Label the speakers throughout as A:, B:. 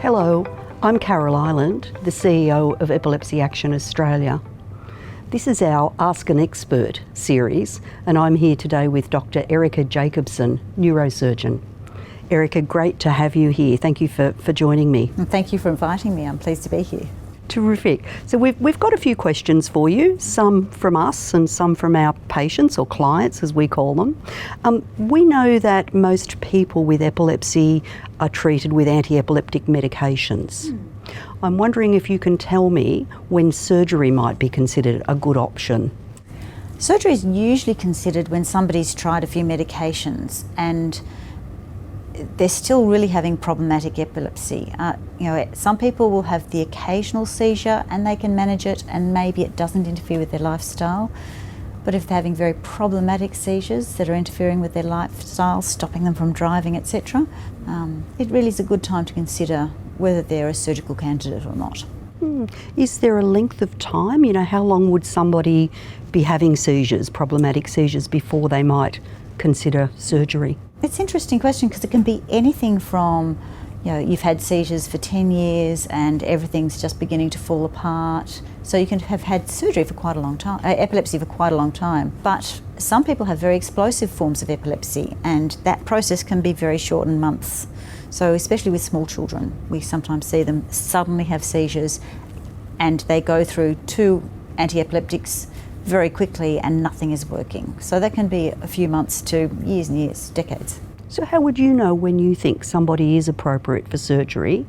A: Hello, I'm Carol Ireland, the CEO of Epilepsy Action Australia. This is our Ask an Expert series, and I'm here today with Dr. Erica Jacobson, neurosurgeon. Erica, great to have you here. Thank you for joining me.
B: And thank you for inviting me. I'm pleased to be here.
A: Terrific. So we've got a few questions for you, some from us and some from our patients or clients, as we call them. We know that most people with epilepsy are treated with anti-epileptic medications. I'm wondering if you can tell me when surgery might be considered a good option.
B: Surgery is usually considered when somebody's tried a few medications and they're still really having problematic epilepsy. Some people will have the occasional seizure and they can manage it and maybe it doesn't interfere with their lifestyle. But if they're having very problematic seizures that are interfering with their lifestyle, stopping them from driving, etc., it really is a good time to consider whether they're a surgical candidate or not.
A: Is there a length of time? How long would somebody be having seizures, problematic seizures, before they might consider surgery?
B: It's an interesting question because it can be anything from, you've had seizures for 10 years and everything's just beginning to fall apart. So you can have had surgery for quite a long time, epilepsy for quite a long time. But some people have very explosive forms of epilepsy and that process can be very short in months. So especially with small children, we sometimes see them suddenly have seizures and they go through 2 anti-epileptics very quickly and nothing is working. So that can be a few months to years and years, decades.
A: So how would you know when you think somebody is appropriate for surgery?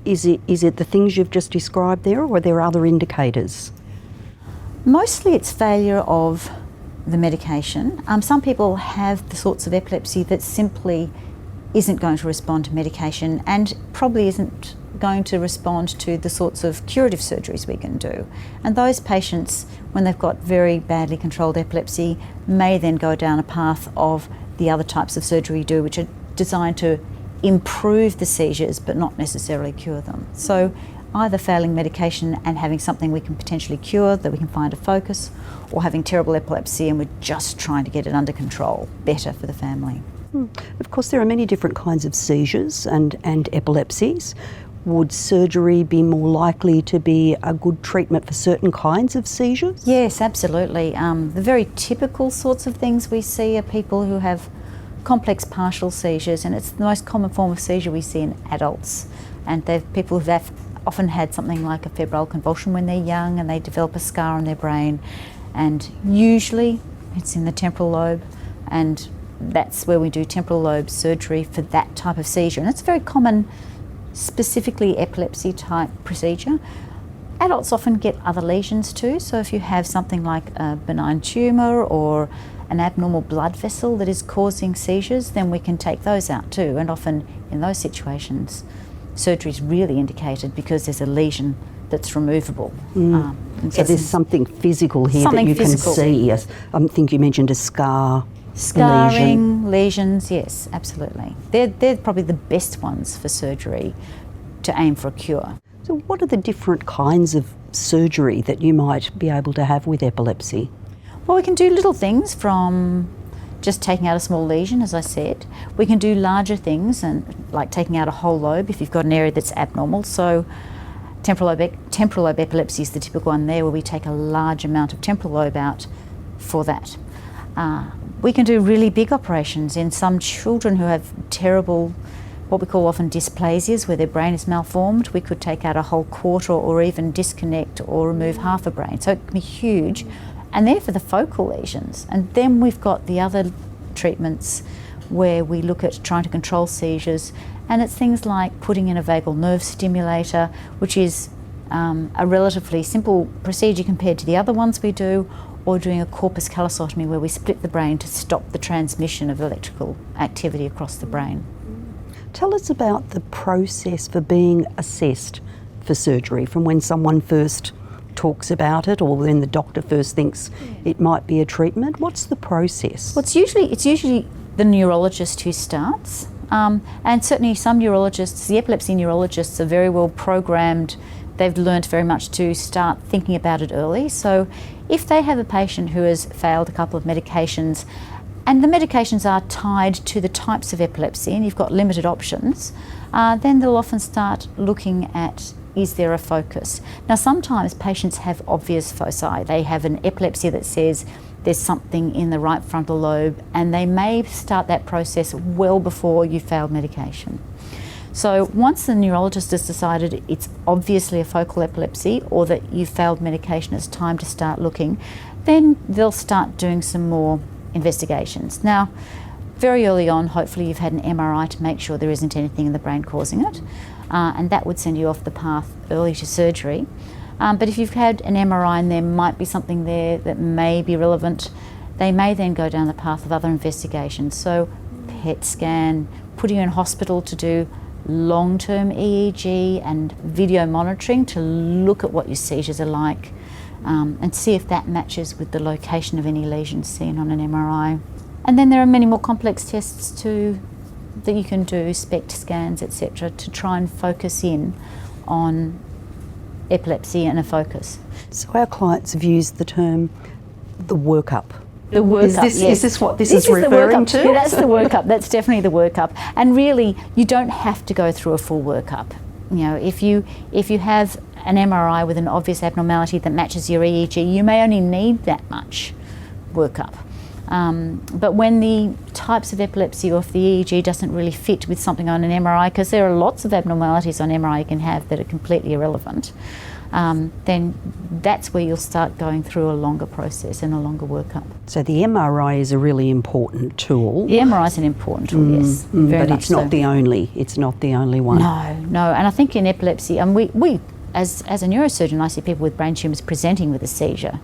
A: Is it the things you've just described there, or are there other indicators?
B: Mostly it's failure of the medication. Some people have the sorts of epilepsy that simply isn't going to respond to medication and probably isn't going to respond to the sorts of curative surgeries we can do. And those patients, when they've got very badly controlled epilepsy, may then go down a path of the other types of surgery we do, which are designed to improve the seizures but not necessarily cure them. So either failing medication and having something we can potentially cure, that we can find a focus, or having terrible epilepsy and we're just trying to get it under control, better for the family.
A: Of course, there are many different kinds of seizures and epilepsies. Would surgery be more likely to be a good treatment for certain kinds of seizures?
B: Yes, absolutely. The very typical sorts of things we see are people who have complex partial seizures, and it's the most common form of seizure we see in adults. And they're people who've often had something like a febrile convulsion when they're young and they develop a scar on their brain. And usually it's in the temporal lobe, and that's where we do temporal lobe surgery for that type of seizure. And it's a very common, specifically epilepsy type procedure. Adults often get other lesions too, so if you have something like a benign tumour or an abnormal blood vessel that is causing seizures, then we can take those out too, and often in those situations surgery is really indicated because there's a lesion that's removable.
A: So there's something physical here that you can see. I think you mentioned a scar.
B: Scarring, lesions, yes, absolutely. They're probably the best ones for surgery to aim for a cure.
A: So what are the different kinds of surgery that you might be able to have with epilepsy?
B: Well, we can do little things from just taking out a small lesion, as I said. We can do larger things, and like taking out a whole lobe if you've got an area that's abnormal. So temporal lobe epilepsy is the typical one there, where we take a large amount of temporal lobe out for that. We can do really big operations in some children who have terrible, what we call often dysplasias, where their brain is malformed. We could take out a whole quarter or even disconnect or remove half a brain. So it can be huge. And they're for the focal lesions. And then we've got the other treatments where we look at trying to control seizures. And it's things like putting in a vagal nerve stimulator, which is a relatively simple procedure compared to the other ones we do, or doing a corpus callosotomy where we split the brain to stop the transmission of electrical activity across the brain.
A: Tell us about the process for being assessed for surgery, from when someone first talks about it or when the doctor first thinks it might be a treatment. What's the process?
B: Well, it's usually the neurologist who starts, and certainly some neurologists, the epilepsy neurologists, are very well programmed. They've learnt very much to start thinking about it early. So if they have a patient who has failed a couple of medications and the medications are tied to the types of epilepsy and you've got limited options, then they'll often start looking at, is there a focus? Now sometimes patients have obvious foci. They have an epilepsy that says there's something in the right frontal lobe, and they may start that process well before you failed medication. So once the neurologist has decided it's obviously a focal epilepsy or that you failed medication, it's time to start looking, then they'll start doing some more investigations. Now, very early on, hopefully you've had an MRI to make sure there isn't anything in the brain causing it, and that would send you off the path early to surgery. But if you've had an MRI and there might be something there that may be relevant, they may then go down the path of other investigations. So PET scan, putting you in hospital to do long-term EEG and video monitoring to look at what your seizures are like, and see if that matches with the location of any lesions seen on an MRI. And then there are many more complex tests too that you can do, SPECT scans, etc., to try and focus in on epilepsy and a focus.
A: So our clients have used the term the workup.
B: The workup,
A: is this what this is referring to?
B: Yeah, that's the workup. That's definitely the workup. And really, you don't have to go through a full workup. You know, if you have an MRI with an obvious abnormality that matches your EEG, you may only need that much workup. But when the types of epilepsy or if the EEG doesn't really fit with something on an MRI, because there are lots of abnormalities on MRI you can have that are completely irrelevant, then that's where you'll start going through a longer process and a longer workup.
A: So the MRI is a really important tool.
B: The MRI is an important tool, yes, very
A: but
B: much
A: it's not
B: so.
A: the only. It's not the only one.
B: No, and I think in epilepsy, and we as a neurosurgeon, I see people with brain tumours presenting with a seizure,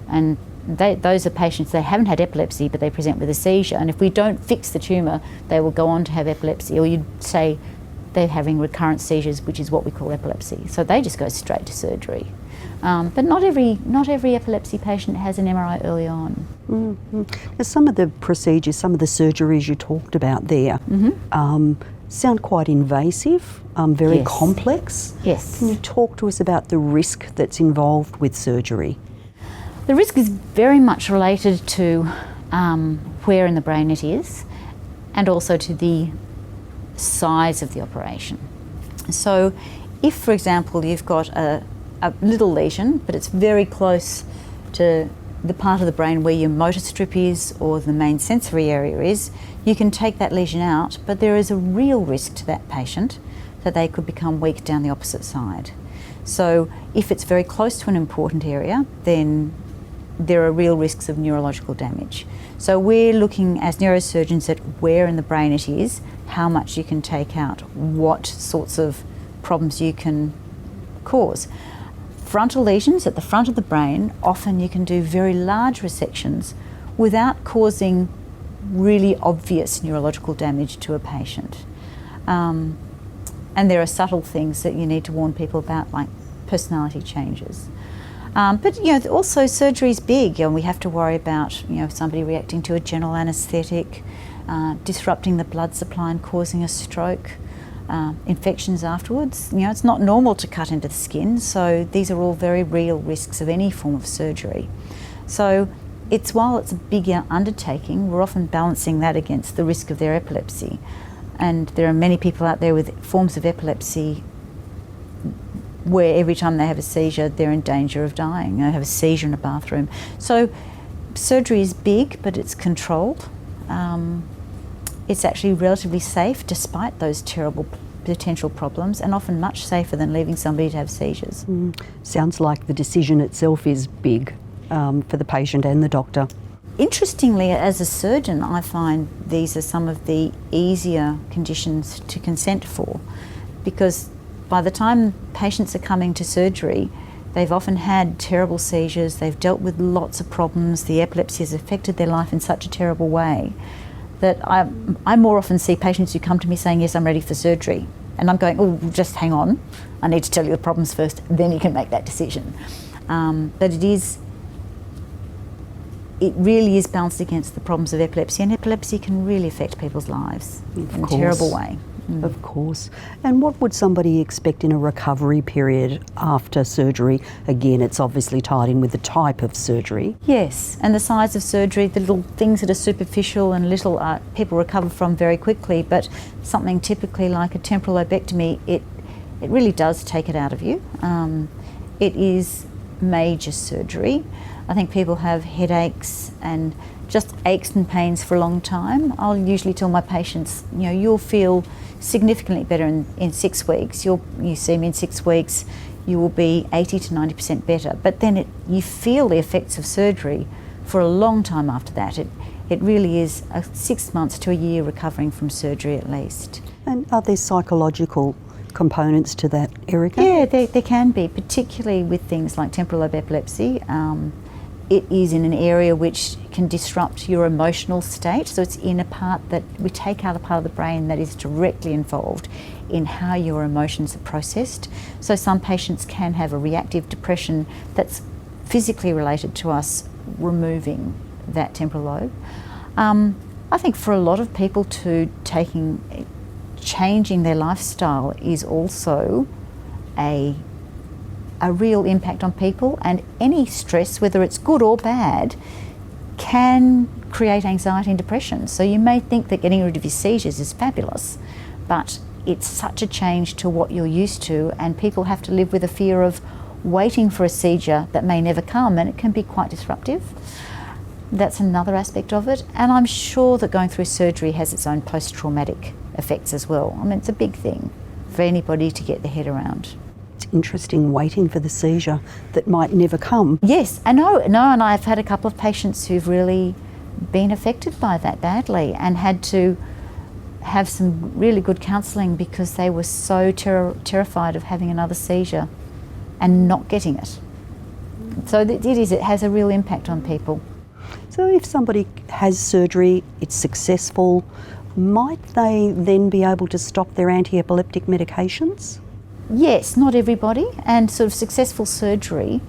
B: and those are patients, they haven't had epilepsy but they present with a seizure, and if we don't fix the tumour they will go on to have epilepsy, or you'd say they're having recurrent seizures, which is what we call epilepsy. So they just go straight to surgery. But not every epilepsy patient has an MRI early on.
A: Mm-hmm. Now, some of the procedures, some of the surgeries you talked about there sound quite invasive, very
B: Yes.
A: complex.
B: Yes.
A: Can you talk to us about the risk that's involved with surgery?
B: The risk is very much related to where in the brain it is, and also to the size of the operation. So if, for example, you've got a little lesion, but it's very close to the part of the brain where your motor strip is or the main sensory area is, you can take that lesion out, but there is a real risk to that patient that they could become weak down the opposite side. So if it's very close to an important area, then there are real risks of neurological damage. So we're looking as neurosurgeons at where in the brain it is, how much you can take out, what sorts of problems you can cause. Frontal lesions at the front of the brain, often you can do very large resections without causing really obvious neurological damage to a patient. And there are subtle things that you need to warn people about, like personality changes. But you know, also surgery is big, and we have to worry about somebody reacting to a general anaesthetic, disrupting the blood supply and causing a stroke, infections afterwards. It's not normal to cut into the skin, so these are all very real risks of any form of surgery. So while it's a big undertaking, we're often balancing that against the risk of their epilepsy. And there are many people out there with forms of epilepsy where every time they have a seizure, they're in danger of dying. They have a seizure in a bathroom. So surgery is big, but it's controlled. It's actually relatively safe despite those terrible potential problems, and often much safer than leaving somebody to have seizures.
A: Sounds like the decision itself is big for the patient and the doctor.
B: Interestingly, as a surgeon, I find these are some of the easier conditions to consent for, because by the time patients are coming to surgery, they've often had terrible seizures, they've dealt with lots of problems, the epilepsy has affected their life in such a terrible way that I more often see patients who come to me saying, yes, I'm ready for surgery. And I'm going, oh, just hang on, I need to tell you the problems first, then you can make that decision. But it really is balanced against the problems of epilepsy, and epilepsy can really affect people's lives in a terrible way.
A: Of course. And what would somebody expect in a recovery period after surgery? Again, it's obviously tied in with the type of surgery.
B: Yes, and the size of surgery, the little things that are superficial and little people recover from very quickly, but something typically like a temporal lobectomy, it really does take it out of you. It is major surgery. I think people have headaches and just aches and pains for a long time. I'll usually tell my patients, you'll feel significantly better in 6 weeks. You see me in 6 weeks, you will be 80 to 90% better. But then you feel the effects of surgery for a long time after that. It really is 6 months to a year recovering from surgery at least.
A: And are there psychological components to that, Erica?
B: Yeah, there can be, particularly with things like temporal lobe epilepsy. It is in an area which can disrupt your emotional state. So it's in a part that we take out a part of the brain that is directly involved in how your emotions are processed. So some patients can have a reactive depression that's physically related to us removing that temporal lobe. I think for a lot of people changing their lifestyle is also a real impact on people, and any stress, whether it's good or bad, can create anxiety and depression. So you may think that getting rid of your seizures is fabulous, but it's such a change to what you're used to, and people have to live with a fear of waiting for a seizure that may never come, and it can be quite disruptive. That's another aspect of it, and I'm sure that going through surgery has its own post-traumatic effects as well. I mean, it's a big thing for anybody to get their head around.
A: It's interesting waiting for the seizure that might never come.
B: Yes, I know, and I've had a couple of patients who've really been affected by that badly and had to have some really good counselling because they were so terrified of having another seizure and not getting it. So it has a real impact on people.
A: So if somebody has surgery, it's successful, might they then be able to stop their anti-epileptic medications?
B: Yes, not everybody, and sort of successful surgery,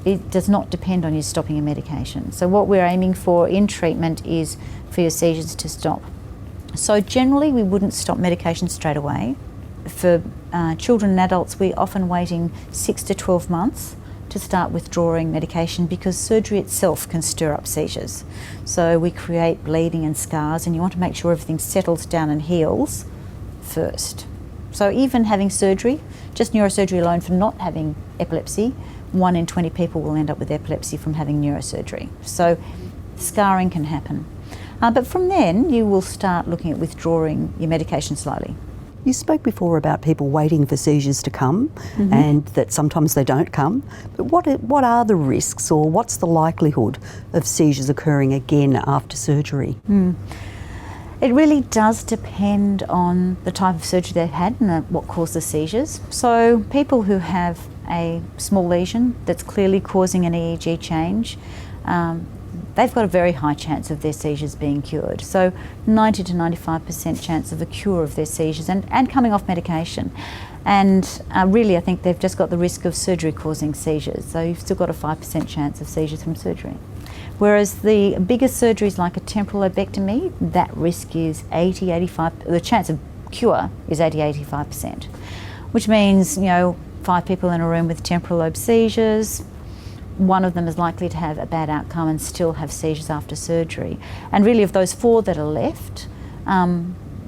B: it does not depend on you stopping a medication. So what we're aiming for in treatment is for your seizures to stop. So generally we wouldn't stop medication straight away. For children and adults, we're often waiting 6 to 12 months to start withdrawing medication because surgery itself can stir up seizures. So we create bleeding and scars, and you want to make sure everything settles down and heals first. So even having surgery, just neurosurgery alone for not having epilepsy, 1 in 20 people will end up with epilepsy from having neurosurgery. So scarring can happen. But from then you will start looking at withdrawing your medication slowly.
A: You spoke before about people waiting for seizures to come, and that sometimes they don't come. But what are the risks, or what's the likelihood of seizures occurring again after surgery?
B: It really does depend on the type of surgery they've had and what caused the seizures. So people who have a small lesion that's clearly causing an EEG change, they've got a very high chance of their seizures being cured. So 90 to 95% chance of a cure of their seizures and coming off medication. And really I think they've just got the risk of surgery causing seizures. So you've still got a 5% chance of seizures from surgery. Whereas the biggest surgeries like a temporal lobectomy, that risk is 85, the chance of cure is 85%, which means, 5 people in a room with temporal lobe seizures, 1 of them is likely to have a bad outcome and still have seizures after surgery. And really of those 4 that are left,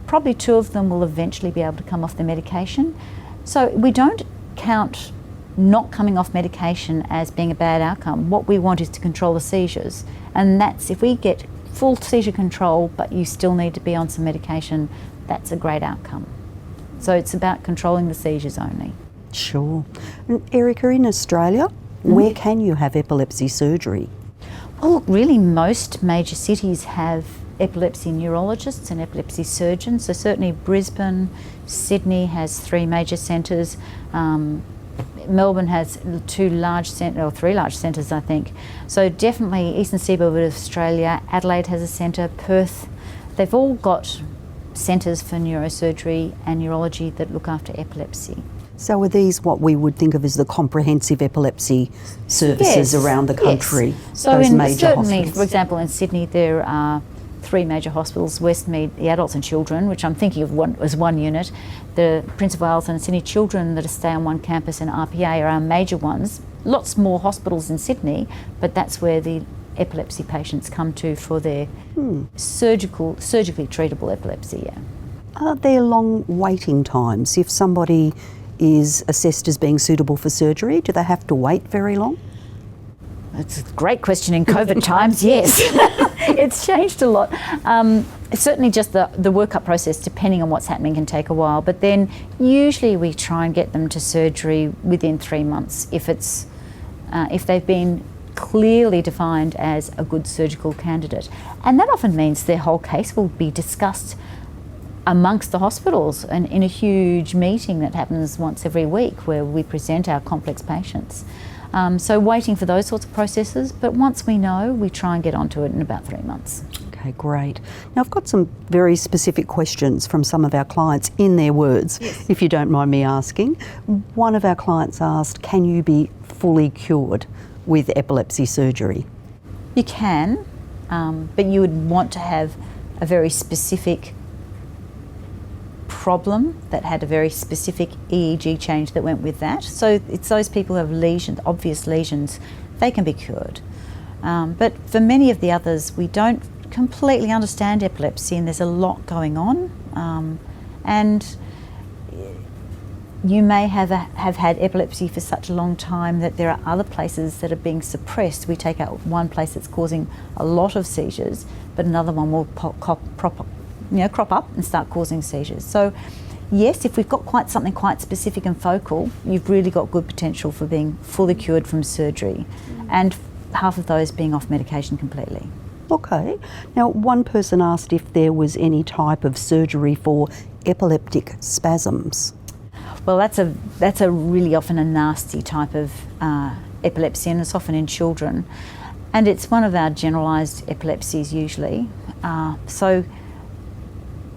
B: probably 2 of them will eventually be able to come off the medication. So we don't count not coming off medication as being a bad outcome. What we want is to control the seizures, and that's if we get full seizure control but you still need to be on some medication, that's a great outcome. So it's about controlling the seizures only.
A: Sure. And Erica, in Australia, where can you have epilepsy surgery?
B: Well, look, really most major cities have epilepsy neurologists and epilepsy surgeons. So certainly Brisbane, Sydney has 3 major centres. Melbourne has 3 large centres, I think. So definitely Eastern Seaboard of Australia, Adelaide has a centre, Perth, they've all got centres for neurosurgery and neurology that look after epilepsy.
A: So are these what we would think of as the comprehensive epilepsy services around the country?
B: Yes. So
A: those major
B: certainly,
A: hospitals?
B: for example, in Sydney there are three major hospitals, Westmead, the adults and children, which I'm thinking of as one unit, the Prince of Wales and Sydney Children that stay on one campus, and RPA are our major ones. Lots more hospitals in Sydney, but that's where the epilepsy patients come to for their surgically treatable epilepsy. Yeah.
A: Are there long waiting times? If somebody is assessed as being suitable for surgery, do they have to wait very long?
B: That's a great question in COVID times, yes. It's changed a lot. Certainly just the workup process, depending on what's happening, can take a while, but then usually we try and get them to surgery within 3 months if they've been clearly defined as a good surgical candidate. And that often means their whole case will be discussed amongst the hospitals and in a huge meeting that happens once every week where we present our complex patients. So waiting for those sorts of processes, but once we know, we try and get onto it in about 3 months.
A: Okay, great. Now I've got some very specific questions from some of our clients in their words,
B: yes,
A: if you don't mind me asking. One of our clients asked, can you be fully cured with epilepsy surgery?
B: You can, but you would want to have a very specific problem that had a very specific EEG change that went with that. So it's those people who have lesions, obvious lesions, they can be cured. But for many of the others, we don't completely understand epilepsy, and there's a lot going on. And you may have had epilepsy for such a long time that there are other places that are being suppressed. We take out one place that's causing a lot of seizures, but another one will crop up and start causing seizures. So yes, if we've got something quite specific and focal, you've really got good potential for being fully cured from surgery, and half of those being off medication completely.
A: Okay. Now, one person asked if there was any type of surgery for epileptic spasms.
B: Well, that's a really often a nasty type of epilepsy, and it's often in children, and it's one of our generalised epilepsies usually. So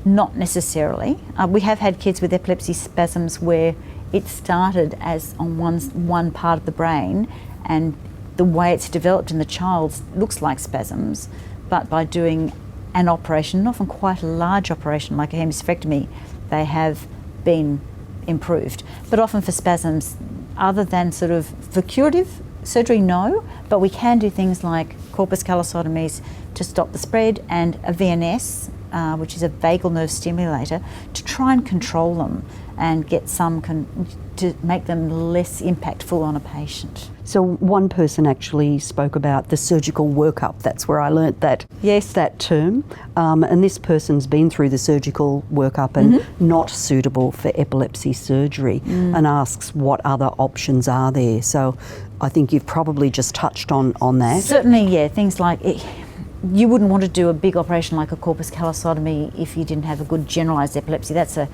B: not necessarily. We have had kids with epilepsy spasms where it started as on one part of the brain, and the way it's developed in the child looks like spasms, but by doing an operation, often quite a large operation like a hemispherectomy, they have been improved. But often for spasms, other than sort of for curative surgery, no, but we can do things like corpus callosotomies to stop the spread, and a VNS, which is a vagal nerve stimulator, to try and control them and get to make them less impactful on a patient.
A: So one person actually spoke about the surgical workup. That's where I learnt that,
B: yes,
A: that term. And this person's been through the surgical workup and not suitable for epilepsy surgery, and asks what other options are there. So I think you've probably just touched on that.
B: Certainly, yeah, things like you wouldn't want to do a big operation like a corpus callosotomy if you didn't have a good generalised epilepsy. That's a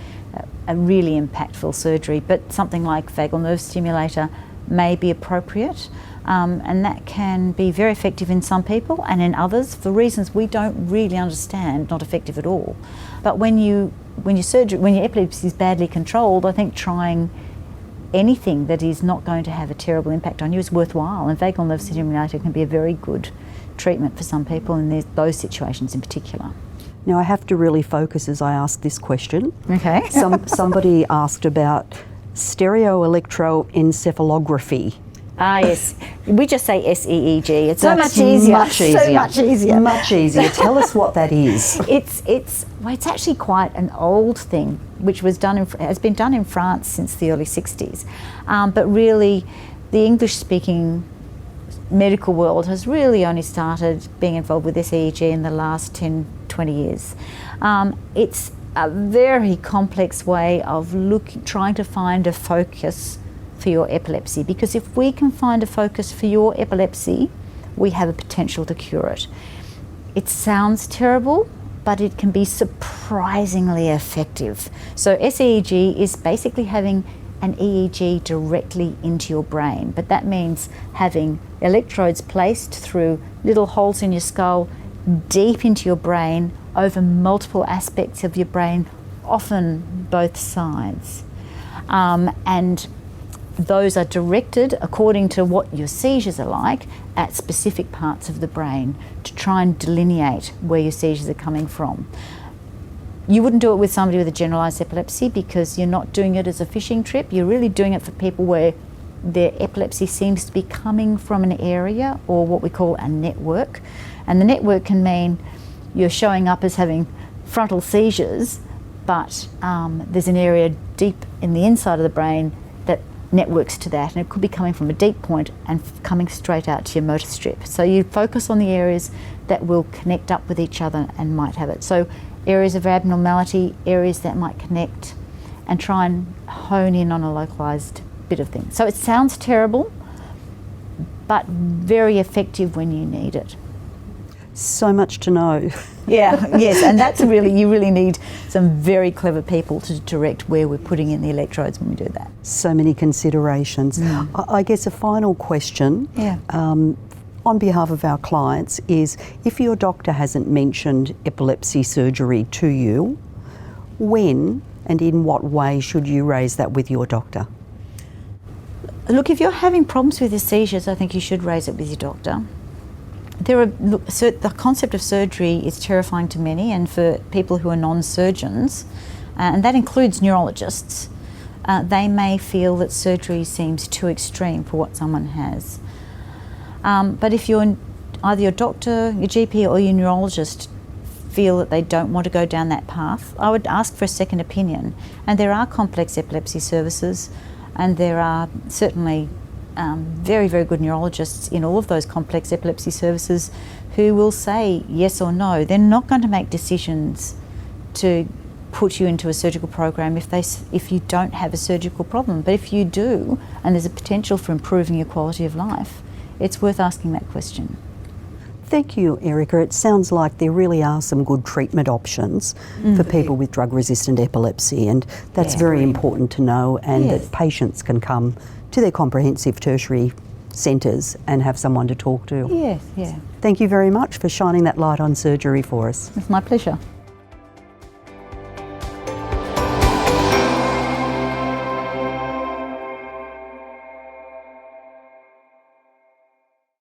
B: really impactful surgery, but something like vagal nerve stimulator may be appropriate, and that can be very effective in some people, and in others, for reasons we don't really understand, not effective at all. But when your epilepsy is badly controlled, I think trying anything that is not going to have a terrible impact on you is worthwhile, and vagal nerve stimulator can be a very good treatment for some people in those situations in particular.
A: Now I have to really focus as I ask this question.
B: Okay.
A: Somebody asked about stereoelectroencephalography.
B: Ah, yes. We just say SEEG. It's so
A: That's
B: much easier.
A: Much easier.
B: So much easier.
A: Much easier. Tell us what that is.
B: It's actually quite an old thing, which has been done in France since the early 60s. But really, the English-speaking medical world has really only started being involved with SEEG in the last 10, 20 years. It's a very complex way of trying to find a focus for your epilepsy, because if we can find a focus for your epilepsy, we have a potential to cure it. It sounds terrible, but it can be surprisingly effective. So SEEG is basically having an EEG directly into your brain, but that means having electrodes placed through little holes in your skull deep into your brain over multiple aspects of your brain, often both sides. And those are directed according to what your seizures are like at specific parts of the brain to try and delineate where your seizures are coming from. You wouldn't do it with somebody with a generalised epilepsy because you're not doing it as a fishing trip. You're really doing it for people where their epilepsy seems to be coming from an area or what we call a network. And the network can mean you're showing up as having frontal seizures, but there's an area deep in the inside of the brain that networks to that, and it could be coming from a deep point and coming straight out to your motor strip. So you focus on the areas that will connect up with each other and might have it. So areas of abnormality, areas that might connect, and try and hone in on a localised bit of thing. So it sounds terrible, but very effective when you need it.
A: So much to know.
B: Yeah, yes, and that's really, you really need some very clever people to direct where we're putting in the electrodes when we do that.
A: So many considerations. I guess a final question on behalf of our clients is, if your doctor hasn't mentioned epilepsy surgery to you, when and in what way should you raise that with your doctor?
B: Look, if you're having problems with your seizures, I think you should raise it with your doctor. The concept of surgery is terrifying to many, and for people who are non-surgeons, and that includes neurologists, they may feel that surgery seems too extreme for what someone has. But if either your doctor, your GP or your neurologist feel that they don't want to go down that path, I would ask for a second opinion. And there are complex epilepsy services, and there are certainly very, very good neurologists in all of those complex epilepsy services who will say yes or no. They're not going to make decisions to put you into a surgical program if you don't have a surgical problem. But if you do, and there's a potential for improving your quality of life, it's worth asking that question.
A: Thank you, Erica. It sounds like there really are some good treatment options for people with drug-resistant epilepsy, and that's very important to know, and that patients can come to their comprehensive tertiary centres and have someone to talk to.
B: Yes, yeah.
A: Thank you very much for shining that light on surgery for us.
B: It's my pleasure.